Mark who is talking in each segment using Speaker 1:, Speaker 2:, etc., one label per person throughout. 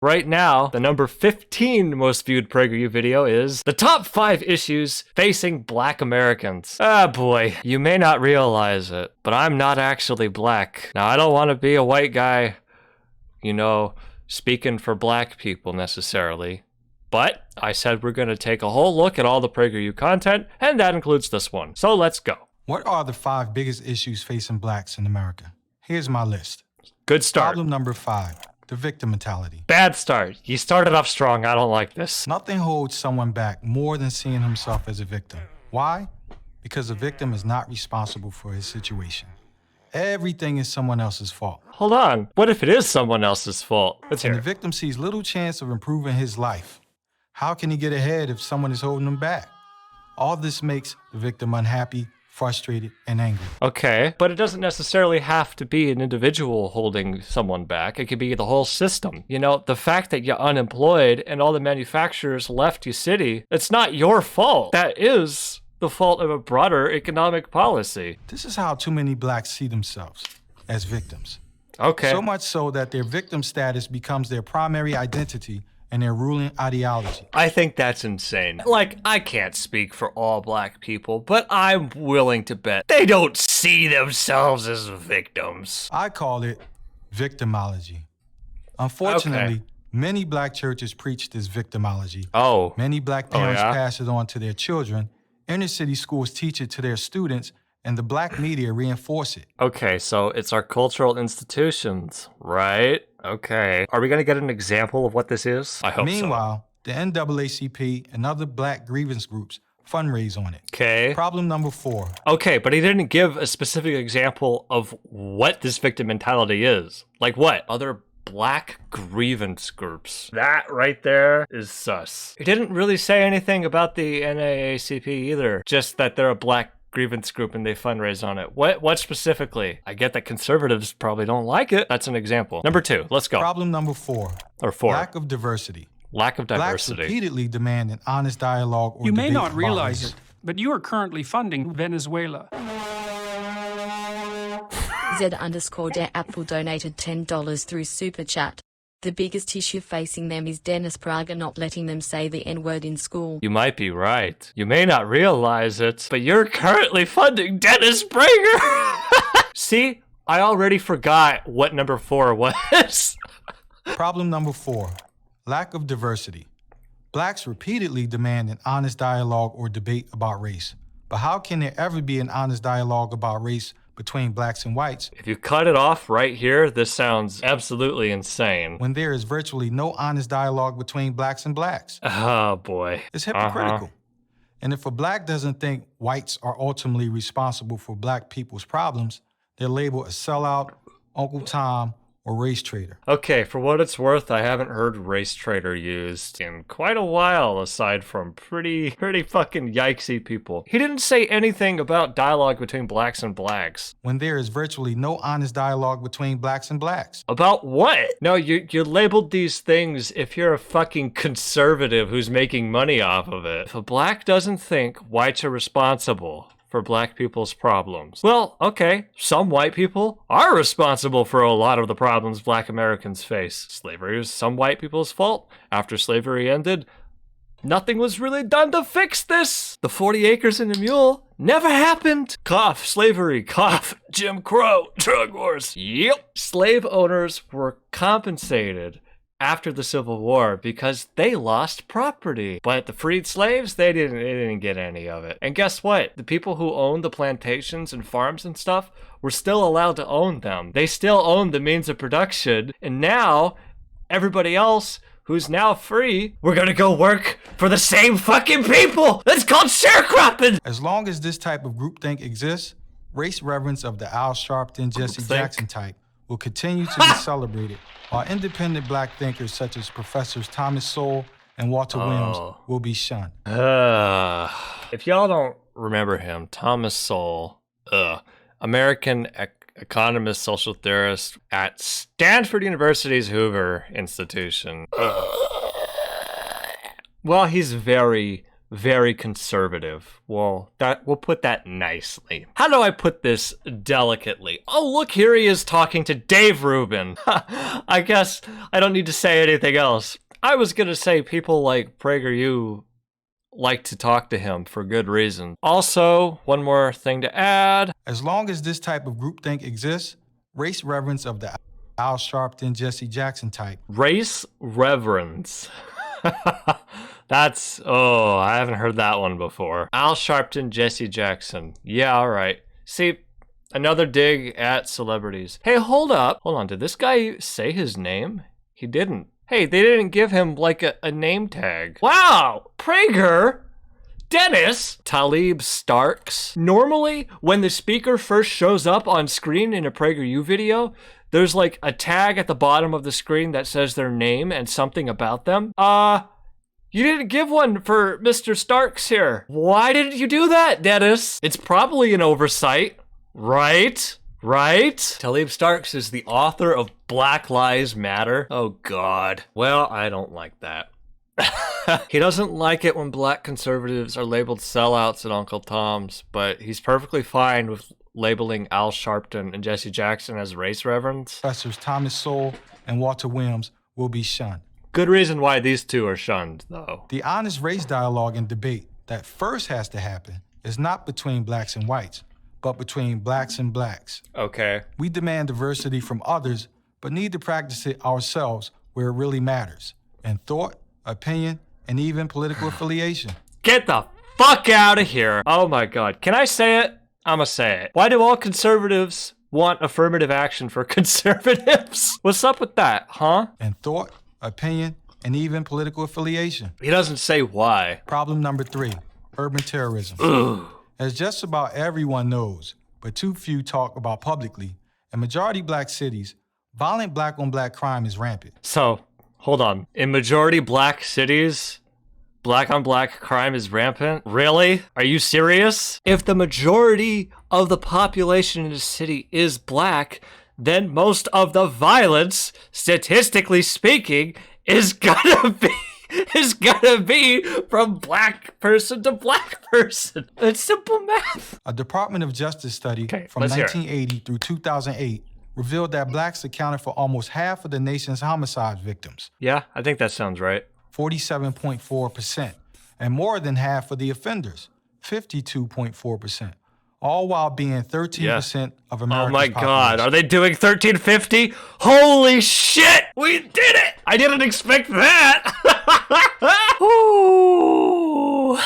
Speaker 1: Right now, the number 15 most viewed PragerU video is the top 5 issues facing Black Americans. Ah boy, you may not realize it, but I'm not actually black. Now, I don't want to be a white guy, you know, speaking for black people necessarily. But I said we're going to take a whole look at all the PragerU content, and that includes this one. So let's go.
Speaker 2: What are the 5 biggest issues facing blacks in America? Here's my list.
Speaker 1: Good start.
Speaker 2: Problem number 5, the victim mentality.
Speaker 1: Bad start. You started off strong. I don't like this.
Speaker 2: Nothing holds someone back more than seeing himself as a victim. Why? Because a victim is not responsible for his situation. Everything is someone else's fault.
Speaker 1: Hold on. What if it is someone else's fault? Let's hear
Speaker 2: And the
Speaker 1: it.
Speaker 2: victim sees little chance of improving his life. How can he get ahead if someone is holding him back? All this makes the victim unhappy, frustrated, and angry.
Speaker 1: Okay, but it doesn't necessarily have to be an individual holding someone back. It could be the whole system. You know, the fact that you're unemployed and all the manufacturers left your city, it's not your fault. That is the fault of a broader economic policy.
Speaker 2: This is how too many blacks see themselves, as victims.
Speaker 1: Okay.
Speaker 2: So much so that their victim status becomes their primary identity and their ruling ideology.
Speaker 1: I think that's insane. Like, I can't speak for all black people, but I'm willing to bet they don't see themselves as victims.
Speaker 2: I call it victimology. Unfortunately, many black churches preach this victimology.
Speaker 1: Oh.
Speaker 2: Many black parents
Speaker 1: yeah?
Speaker 2: pass it on to their children. Inner city schools teach it to their students, and the black media reinforce it.
Speaker 1: Okay, so it's our cultural institutions, right? Okay. Are we gonna get an example of what this is? I hope
Speaker 2: Meanwhile, the NAACP and other black grievance groups fundraise on it.
Speaker 1: Okay.
Speaker 2: Problem number 4.
Speaker 1: Okay, but he didn't give a specific example of what this victim mentality is. Like what? Other black grievance groups. That right there is sus. He didn't really say anything about the NAACP either, just that they're a black grievance group and they fundraise on it. What specifically? I get that conservatives probably don't like it. That's an example. Number 2, let's go.
Speaker 2: Problem number 4.
Speaker 1: Or 4.
Speaker 2: Lack of diversity.
Speaker 1: Lack of
Speaker 2: Blacks
Speaker 1: diversity.
Speaker 2: repeatedly demand an honest dialogue or
Speaker 3: You may
Speaker 2: debate
Speaker 3: not
Speaker 2: about
Speaker 3: realize
Speaker 2: race.
Speaker 3: it, but you are currently funding Venezuela.
Speaker 4: Z_Apple donated $10 through Super Chat. The biggest issue facing them is Dennis Prager not letting them say the N-word in school.
Speaker 1: You might be right. You may not realize it, but you're currently funding Dennis Prager. See, I already forgot what number 4 was.
Speaker 2: Problem number 4. Lack of diversity. Blacks repeatedly demand an honest dialogue or debate about race. But how can there ever be an honest dialogue about race between blacks and whites
Speaker 1: If you cut it off right here, this sounds absolutely insane.
Speaker 2: when there is virtually no honest dialogue between blacks and blacks?
Speaker 1: Oh boy.
Speaker 2: It's hypocritical. And if a black doesn't think whites are ultimately responsible for black people's problems, they're labeled a sellout, Uncle Tom, or race trader.
Speaker 1: Okay, for what it's worth, I haven't heard race trader used in quite a while, aside from pretty fucking yikesy people. He didn't say anything about dialogue between blacks and blacks.
Speaker 2: When there is virtually no honest dialogue between blacks and blacks.
Speaker 1: About what? No, you labeled these things if you're a fucking conservative who's making money off of it. If a black doesn't think whites are responsible for black people's problems, well, okay, some white people are responsible for a lot of the problems black Americans face. Slavery was some white people's fault. After slavery ended, nothing was really done to fix this. The 40 acres and a mule never happened. Cough, slavery, cough, Jim Crow, drug wars. Yep. Slave owners were compensated after the Civil War because they lost property. But the freed slaves, they didn't get any of it. And guess what? The people who owned the plantations and farms and stuff were still allowed to own them. They still owned the means of production. And now, everybody else who's now free, we're gonna go work for the same fucking people! That's called sharecropping!
Speaker 2: As long as this type of groupthink exists, race reverence of the Al Sharpton, Jesse
Speaker 1: Groupthink?
Speaker 2: Jackson type will continue to be celebrated, while independent black thinkers such as Professors Thomas Sowell and Walter Williams will be shunned.
Speaker 1: If y'all don't remember him, Thomas Sowell, American economist, social theorist at Stanford University's Hoover Institution. Well, he's very, very conservative. Well, we'll put that nicely. How do I put this delicately? Oh, look, here he is talking to Dave Rubin. I guess I don't need to say anything else. I was gonna say people like PragerU like to talk to him for good reason. Also, one more thing to add.
Speaker 2: As long as this type of groupthink exists, race reverence of the Al Sharpton, Jesse Jackson type.
Speaker 1: Race reverence. That's, oh, I haven't heard that one before. Al Sharpton, Jesse Jackson. Yeah, all right. See, another dig at celebrities. Hey, hold up. Hold on, did this guy say his name? He didn't. Hey, they didn't give him like a name tag. Wow, Prager, Dennis, Talib Starks. Normally, when the speaker first shows up on screen in a PragerU video, there's like a tag at the bottom of the screen that says their name and something about them. You didn't give one for Mr. Starks here. Why didn't you do that, Dennis? It's probably an oversight, right? Right? Talib Starks is the author of Black Lives Matter. Oh God. Well, I don't like that. He doesn't like it when black conservatives are labeled sellouts at Uncle Tom's, but he's perfectly fine with labeling Al Sharpton and Jesse Jackson as race reverends.
Speaker 2: Professors Thomas Sowell and Walter Williams will be shunned.
Speaker 1: Good reason why these two are shunned, though.
Speaker 2: The honest race dialogue and debate that first has to happen is not between blacks and whites, but between blacks and blacks.
Speaker 1: Okay.
Speaker 2: We demand diversity from others, but need to practice it ourselves where it really matters, in thought, opinion, and even political affiliation.
Speaker 1: Get the fuck out of here. Oh my God. Can I say it? I'ma say it. Why do all conservatives want affirmative action for conservatives? What's up with that, huh?
Speaker 2: In thought, opinion, and even political affiliation.
Speaker 1: He doesn't say why.
Speaker 2: Problem number 3, urban terrorism.
Speaker 1: Ugh.
Speaker 2: As just about everyone knows, but too few talk about publicly, in majority black cities, violent black-on-black crime is rampant.
Speaker 1: So, hold on. In majority black cities, black-on-black crime is rampant? Really? Are you serious? If the majority of the population in a city is black, then most of the violence, statistically speaking, is gonna be from black person to black person. It's simple math.
Speaker 2: A Department of Justice study from
Speaker 1: let's hear it.
Speaker 2: 1980 through 2008 revealed that blacks accounted for almost half of the nation's homicide victims,
Speaker 1: Yeah, I think that sounds right.
Speaker 2: 47.4%, and more than half of the offenders, 52.4%, all while being 13% of America's
Speaker 1: Oh my God,
Speaker 2: population.
Speaker 1: are they doing 1350? Holy shit, we did it! I didn't expect that! Ooh.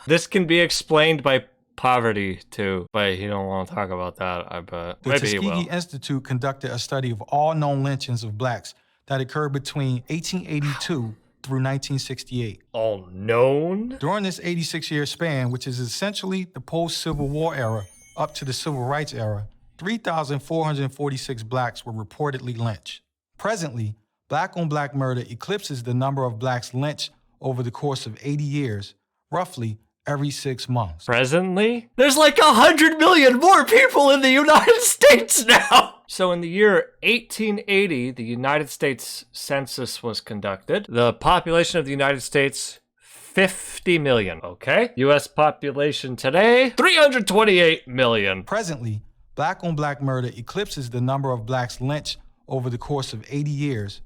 Speaker 1: This can be explained by poverty too, but he don't want to talk about that, I bet.
Speaker 2: The
Speaker 1: Maybe he will.
Speaker 2: Tuskegee Institute conducted a study of all known lynchings of blacks that occurred between 1882 through 1968.
Speaker 1: All known?
Speaker 2: During this 86-year span, which is essentially the post-Civil War era up to the Civil Rights era, 3,446 blacks were reportedly lynched. Presently, black-on-black murder eclipses the number of blacks lynched over the course of 80 years, roughly every 6 months.
Speaker 1: Presently? There's like 100 million more people in the United States now! So in the year 1880, the United States Census was conducted. The population of the United States, 50 million, okay? US population today, 328 million.
Speaker 2: Presently, black-on-black murder eclipses the number of blacks lynched over the course of 80 years,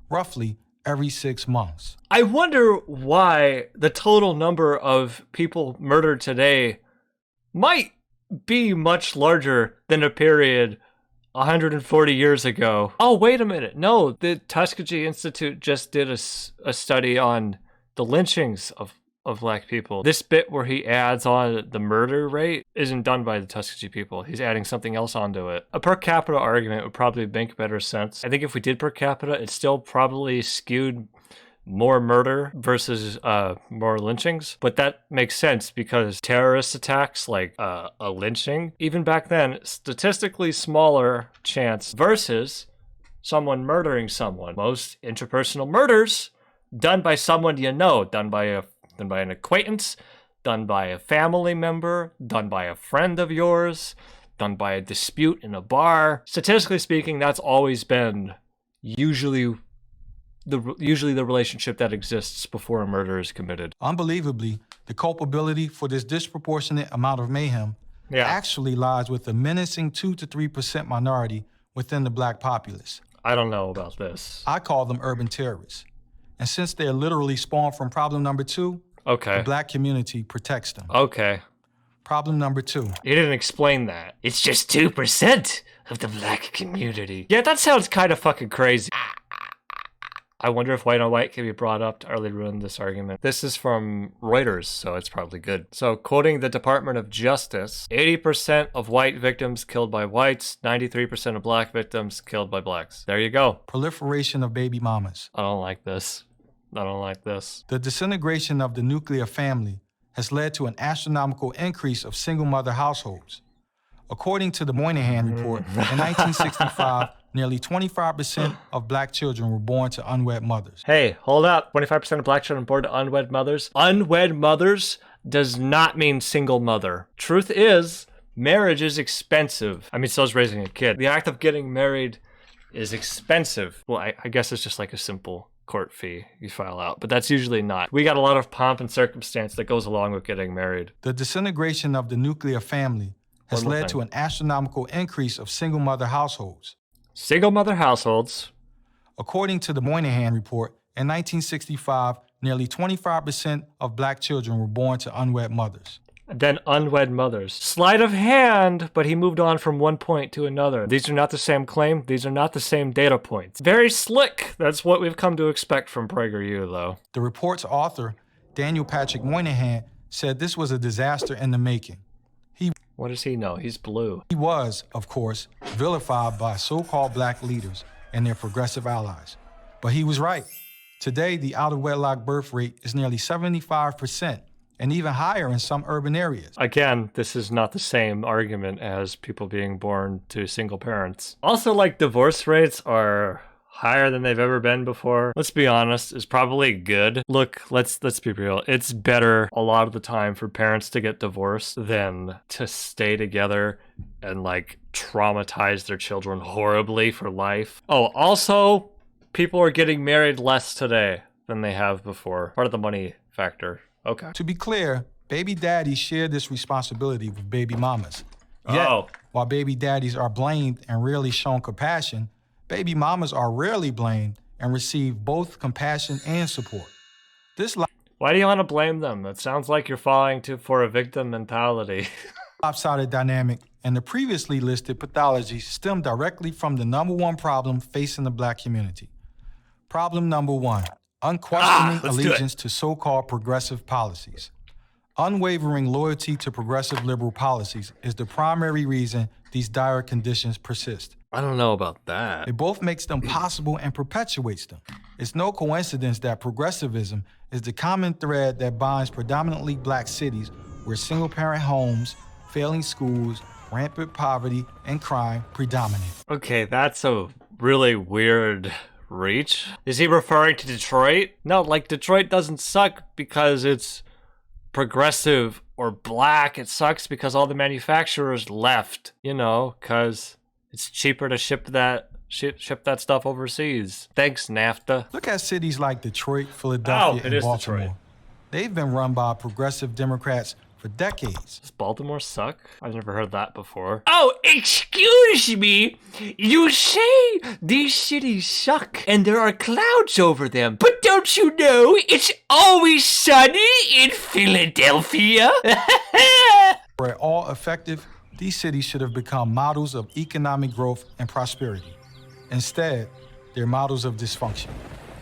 Speaker 2: roughly every 6 months.
Speaker 1: I wonder why the total number of people murdered today might be much larger than a period 140 years ago. Oh, wait a minute. No, the Tuskegee Institute just did a study on the lynchings of black people. This bit where he adds on the murder rate isn't done by the Tuskegee people. He's adding something else onto it. A per capita argument would probably make better sense. I think if we did per capita, it's still probably skewed more murder versus more lynchings, but that makes sense because terrorist attacks like a lynching, even back then, statistically smaller chance versus someone murdering someone. Most interpersonal murders done by someone you know, done by an acquaintance, done by a family member, done by a friend of yours, done by a dispute in a bar. Statistically speaking, that's always been usually usually the relationship that exists before a murder is committed.
Speaker 2: Unbelievably, the culpability for this disproportionate amount of mayhem actually lies with a menacing 2 to 3% minority within the black populace.
Speaker 1: I don't know about this.
Speaker 2: I call them urban terrorists. And since they're literally spawned from problem number 2, the black community protects them.
Speaker 1: Okay.
Speaker 2: Problem number 2.
Speaker 1: You didn't explain that. It's just 2% of the black community. Yeah, that sounds kind of fucking crazy. I wonder if white on white can be brought up to early ruin this argument. This is from Reuters, so it's probably good. So, quoting the Department of Justice, 80% of white victims killed by whites, 93% of black victims killed by blacks. There you go.
Speaker 2: Proliferation of baby mamas.
Speaker 1: I don't like this. I don't like this.
Speaker 2: The disintegration of the nuclear family has led to an astronomical increase of single mother households. According to the Moynihan Report, in 1965, nearly 25% of black children were born to unwed mothers.
Speaker 1: Hey, hold up. 25% of black children born to unwed mothers. Unwed mothers does not mean single mother. Truth is, marriage is expensive. I mean, so is raising a kid. The act of getting married is expensive. Well, I guess it's just like a simple court fee you file out, but that's usually not. We got a lot of pomp and circumstance that goes along with getting married.
Speaker 2: The disintegration of the nuclear family has led to an astronomical increase of single mother households.
Speaker 1: Single mother households.
Speaker 2: According to the Moynihan Report, in 1965, nearly 25% of black children were born to unwed mothers.
Speaker 1: Then unwed mothers. Sleight of hand, but he moved on from one point to another. These are not the same claim. These are not the same data points. Very slick. That's what we've come to expect from PragerU, though.
Speaker 2: The report's author, Daniel Patrick Moynihan, said this was a disaster in the making.
Speaker 1: What does he know? He's blue.
Speaker 2: He was, of course, vilified by so-called black leaders and their progressive allies. But he was right. Today, the out-of-wedlock birth rate is nearly 75%, and even higher in some urban areas.
Speaker 1: Again, this is not the same argument as people being born to single parents. Also, like, divorce rates are higher than they've ever been before. Let's be honest, it's probably good. Look, let's be real. It's better a lot of the time for parents to get divorced than to stay together and like traumatize their children horribly for life. Oh, also, people are getting married less today than they have before. Part of the money factor. Okay.
Speaker 2: To be clear, baby daddies share this responsibility with baby mamas. Yet, while baby daddies are blamed and rarely shown compassion, baby mamas are rarely blamed and receive both compassion and support.
Speaker 1: Why do you want to blame them? It sounds like you're falling for a victim mentality.
Speaker 2: Lopsided dynamic and the previously listed pathologies stem directly from the number one problem facing the black community. Problem number 1, unquestioning allegiance to so-called progressive policies. Unwavering loyalty to progressive liberal policies is the primary reason these dire conditions persist.
Speaker 1: I don't know about that.
Speaker 2: It both makes them possible and perpetuates them. It's no coincidence that progressivism is the common thread that binds predominantly black cities where single-parent homes, failing schools, rampant poverty, and crime predominate.
Speaker 1: Okay, that's a really weird reach. Is he referring to Detroit? No, like Detroit doesn't suck because it's progressive or black. It sucks because all the manufacturers left, you know, because it's cheaper to ship that stuff overseas. Thanks, NAFTA.
Speaker 2: Look at cities like Detroit, Philadelphia, and Baltimore.
Speaker 1: Detroit.
Speaker 2: They've been run by progressive Democrats for decades.
Speaker 1: Does Baltimore suck? I've never heard that before. Oh, excuse me. You say these cities suck and there are clouds over them. But don't you know it's always sunny in Philadelphia?
Speaker 2: Where all effective, these cities should have become models of economic growth and prosperity. Instead, they're models of dysfunction.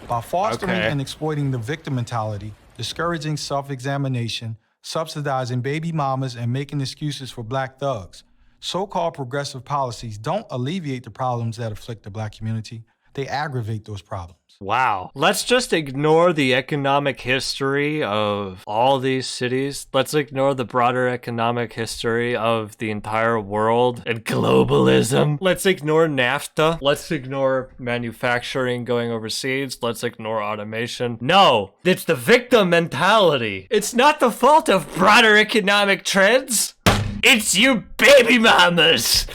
Speaker 2: By fostering and exploiting the victim mentality, discouraging self-examination, subsidizing baby mamas, and making excuses for black thugs, so-called progressive policies don't alleviate the problems that afflict the black community. They aggravate those problems.
Speaker 1: Wow. Let's just ignore the economic history of all these cities. Let's ignore the broader economic history of the entire world and globalism. Let's ignore NAFTA. Let's ignore manufacturing going overseas. Let's ignore automation. No, it's the victim mentality. It's not the fault of broader economic trends. It's you baby mamas.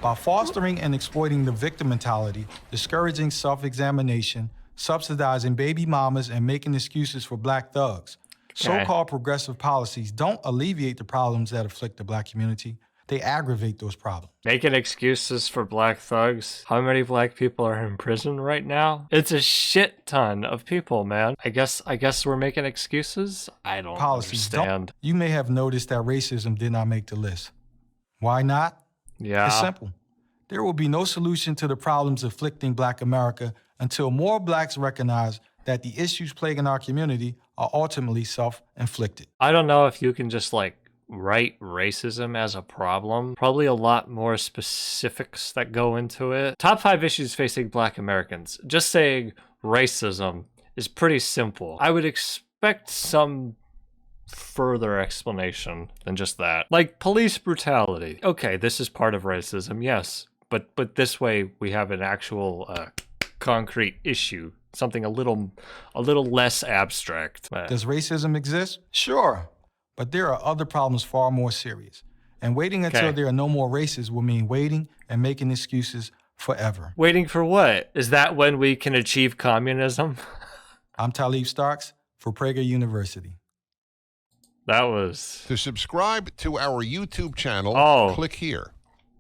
Speaker 2: By fostering and exploiting the victim mentality, discouraging self-examination, subsidizing baby mamas, and making excuses for black thugs, so-called progressive policies don't alleviate the problems that afflict the black community. They aggravate those problems.
Speaker 1: Making excuses for black thugs? How many black people are in prison right now? It's a shit ton of people, man. I guess we're making excuses? I don't understand.
Speaker 2: You may have noticed that racism did not make the list. Why not?
Speaker 1: Yeah.
Speaker 2: It's simple. There will be no solution to the problems afflicting Black America until more blacks recognize that the issues plaguing our community are ultimately self-inflicted.
Speaker 1: I don't know if you can just like write racism as a problem. Probably a lot more specifics that go into it. Top 5 issues facing black Americans. Just saying racism is pretty simple. I would expect some further explanation than just that. Like police brutality. Okay, this is part of racism, yes. But this way we have an actual concrete issue. Something a little less abstract.
Speaker 2: Does racism exist? Sure. But there are other problems far more serious. And waiting until there are no more races will mean waiting and making excuses forever.
Speaker 1: Waiting for what? Is that when we can achieve communism?
Speaker 2: I'm Talib Starks for Prager University.
Speaker 1: That was...
Speaker 5: To subscribe to our YouTube channel, click here.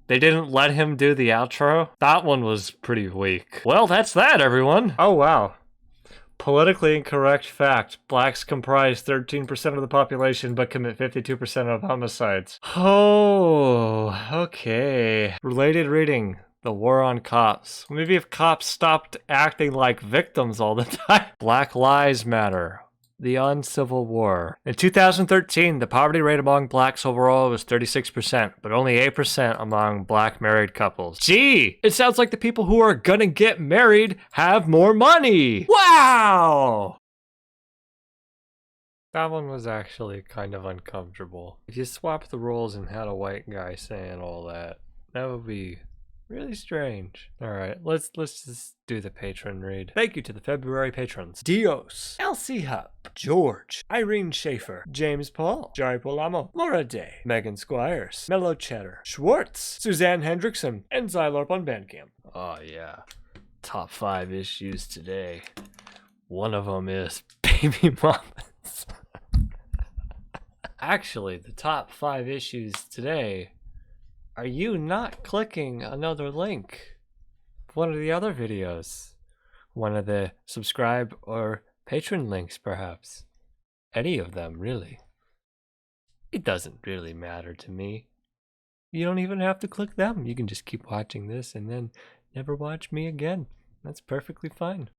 Speaker 1: They didn't let him do the outro? That one was pretty weak. Well, that's that, everyone. Oh, wow. Politically incorrect fact. Blacks comprise 13% of the population but commit 52% of homicides. Oh, okay. Related reading. The war on cops. Maybe if cops stopped acting like victims all the time. Black Lives Matter. The Uncivil War. In 2013, the poverty rate among blacks overall was 36%, but only 8% among black married couples. Gee, it sounds like the people who are gonna get married have more money. Wow! That one was actually kind of uncomfortable. If you swap the roles and had a white guy saying all that, that would be really strange. Alright, let's just do the patron read. Thank you to the February patrons. Dios, LC Hub, George, Irene Schaefer, James Paul, Jari Polamo, Laura Day, Megan Squires, Mellow Cheddar, Schwartz, Suzanne Hendrickson, and Xylorp on Bandcamp. Oh yeah. Top 5 issues today. One of them is baby mamas. Actually, the top 5 issues today are you not clicking another link? One of the other videos. One of the subscribe or patron links, perhaps. Any of them, really. It doesn't really matter to me. You don't even have to click them. You can just keep watching this and then never watch me again. That's perfectly fine.